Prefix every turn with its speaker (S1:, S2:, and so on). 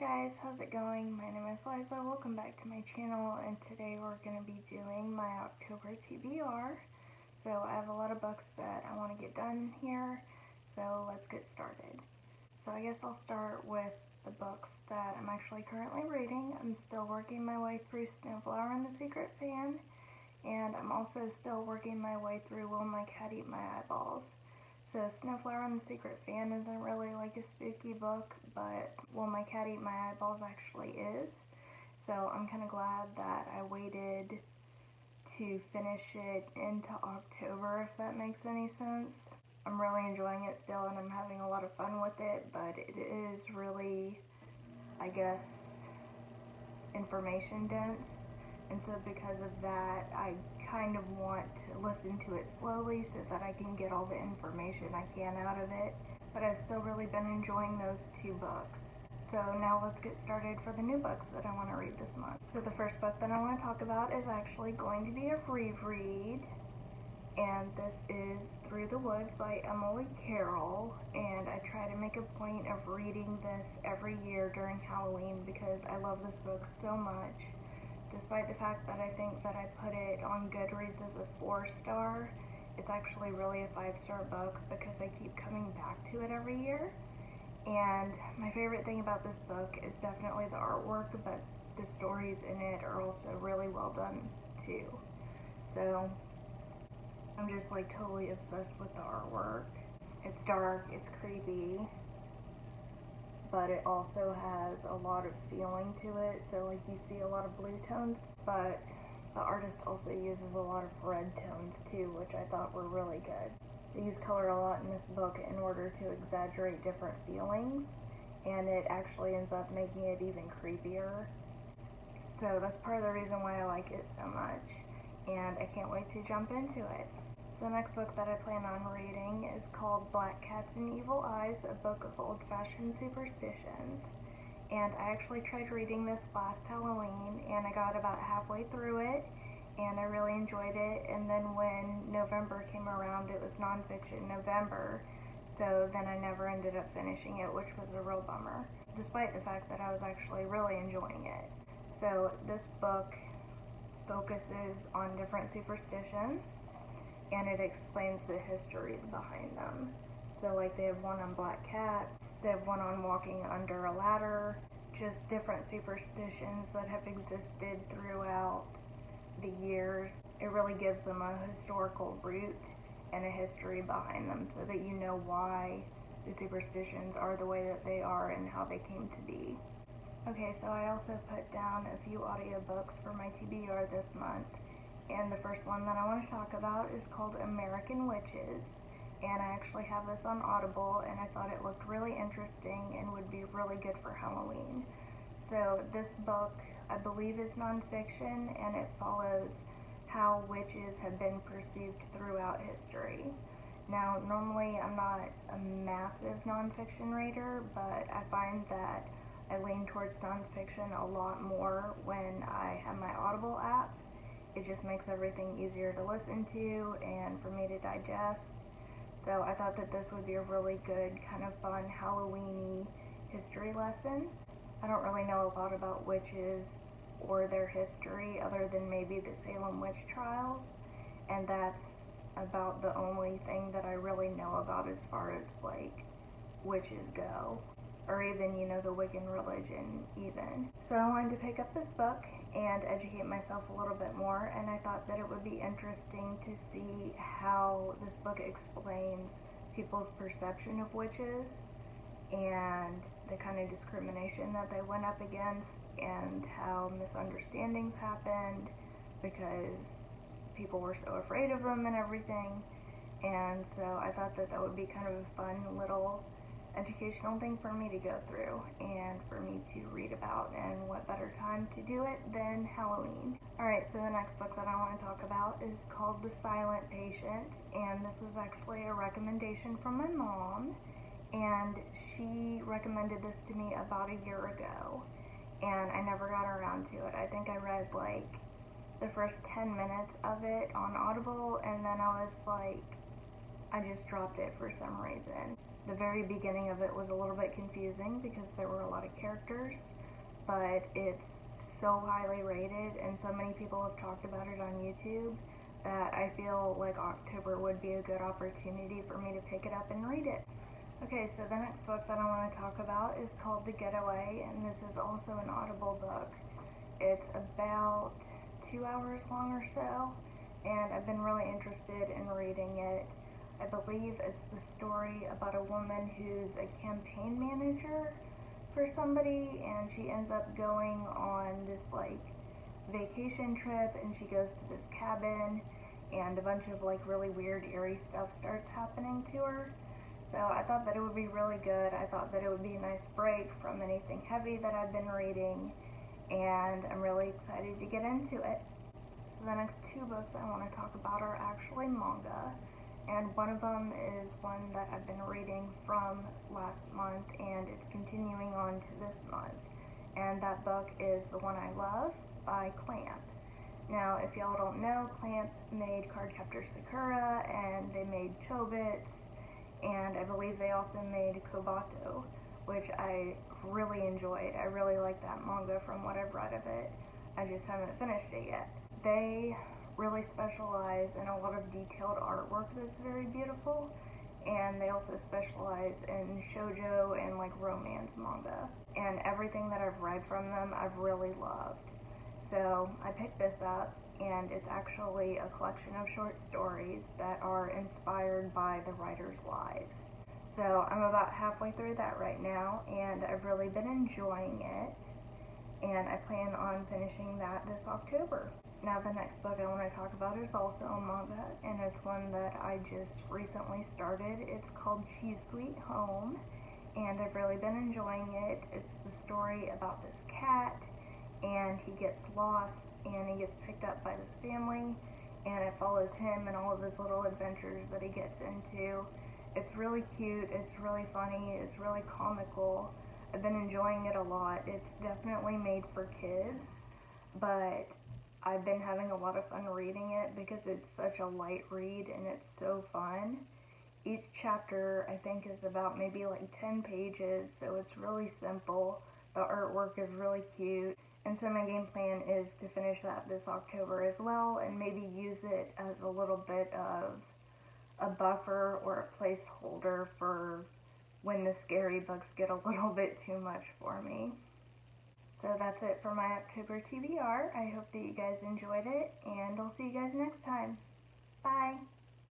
S1: guys, how's it going? My name is Liza. Welcome back to my channel, and today we're going to be doing my October TBR. So I have a lot of books that I want to get done here, so let's get started. So I guess I'll start with the books that I'm actually currently reading. I'm still working my way through Snowflower and the Secret Fan, and I'm also still working my way through Will My Cat Eat My Eyeballs. So Snowflower and the Secret Fan isn't really like a spooky book, but Will My Cat Eat My Eyeballs actually is. So I'm kind of glad that I waited to finish it into October, if that makes any sense. I'm really enjoying it still, and I'm having a lot of fun with it, but it is really, I guess, information dense. And so because of that, I kind of want to listen to it slowly so that I can get all the information I can out of it. But I've still really been enjoying those two books. So now let's get started for the new books that I want to read this month. So the first book that I want to talk about is actually going to be a reread. And this is Through the Woods by Emily Carroll. And I try to make a point of reading this every year during Halloween because I love this book so much. Despite the fact that I think that I put it on Goodreads as a 4-star, it's actually really a 5-star book because I keep coming back to it every year. And my favorite thing about this book is definitely the artwork, but the stories in it are also really well done too. So I'm just like totally obsessed with the artwork. It's dark, it's creepy, but it also has a lot of feeling to it. So like you see a lot of blue tones, but the artist also uses a lot of red tones too, which I thought were really good. They use color a lot in this book in order to exaggerate different feelings, and it actually ends up making it even creepier. So that's part of the reason why I like it so much, and I can't wait to jump into it. So the next book that I plan on reading is called Black Cats and Evil Eyes, a book of old-fashioned superstitions. And I actually tried reading this last Halloween, and I got about halfway through it, and I really enjoyed it. And then when November came around, it was nonfiction November, so then I never ended up finishing it, which was a real bummer, despite the fact that I was actually really enjoying it. So this book focuses on different superstitions, and it explains the histories behind them. So like they have one on black cats, they have one on walking under a ladder, just different superstitions that have existed throughout the years. It really gives them a historical root and a history behind them so that you know why the superstitions are the way that they are and how they came to be. Okay, so I also put down a few audiobooks for my TBR this month. And the first one that I want to talk about is called American Witches, and I actually have this on Audible, and I thought it looked really interesting and would be really good for Halloween. So this book, I believe, is nonfiction, and it follows how witches have been perceived throughout history. Now, normally I'm not a massive nonfiction reader, but I find that I lean towards nonfiction a lot more when I have my Audible app. It just makes everything easier to listen to and for me to digest. So I thought that this would be a really good, kind of fun Halloween-y history lesson. I don't really know a lot about witches or their history other than maybe the Salem witch trials, and that's about the only thing that I really know about as far as like witches go, or even, you know, the Wiccan religion even. So I wanted to pick up this book and educate myself a little bit more, and I thought that it would be interesting to see how this book explains people's perception of witches and the kind of discrimination that they went up against and how misunderstandings happened because people were so afraid of them and everything. And so I thought that that would be kind of a fun little educational thing for me to go through and for me to read about, and what better time to do it than Halloween. Alright, so the next book that I want to talk about is called The Silent Patient, and this was actually a recommendation from my mom, and she recommended this to me about a year ago, and I never got around to it. I think I read like the first 10 minutes of it on Audible, and then I was like, I just dropped it for some reason. The very beginning of it was a little bit confusing because there were a lot of characters, but it's so highly rated and so many people have talked about it on YouTube that I feel like October would be a good opportunity for me to pick it up and read it. Okay, so the next book that I want to talk about is called The Getaway, and this is also an Audible book. It's about 2 hours long or so, and I've been really interested in reading it. I believe it's the story about a woman who's a campaign manager for somebody, and she ends up going on this like vacation trip, and she goes to this cabin, and a bunch of like really weird, eerie stuff starts happening to her. So I thought that it would be really good. I thought that it would be a nice break from anything heavy that I've been reading, and I'm really excited to get into it. So the next two books I want to talk about are actually manga, and one of them is one that I've been reading from last month, and it's continuing on to this month, and that book is The One I Love by Clamp. Now, if y'all don't know, Clamp made Cardcaptor Sakura, and they made Chobits, and I believe they also made Kobato, which I really enjoyed. I really like that manga from what I've read of it. I just haven't finished it yet. They really specialize in a lot of detailed artwork that's very beautiful, and they also specialize in shoujo and like romance manga. And everything that I've read from them, I've really loved. So I picked this up, and it's actually a collection of short stories that are inspired by the writers' lives. So I'm about halfway through that right now, and I've really been enjoying it, and I plan on finishing that this October. Now the next book I want to talk about is also a manga, and it's one that I just recently started. It's called Cheese Sweet Home, and I've really been enjoying it. It's the story about this cat, and he gets lost, and he gets picked up by this family, and it follows him and all of his little adventures that he gets into. It's really cute, it's really funny, it's really comical. I've been enjoying it a lot. It's definitely made for kids, but I've been having a lot of fun reading it because it's such a light read and it's so fun. Each chapter I think is about maybe like 10 pages, so it's really simple. The artwork is really cute. And so my game plan is to finish that this October as well, and maybe use it as a little bit of a buffer or a placeholder for when the scary books get a little bit too much for me. So that's it for my October TBR. I hope that you guys enjoyed it, and I'll see you guys next time. Bye!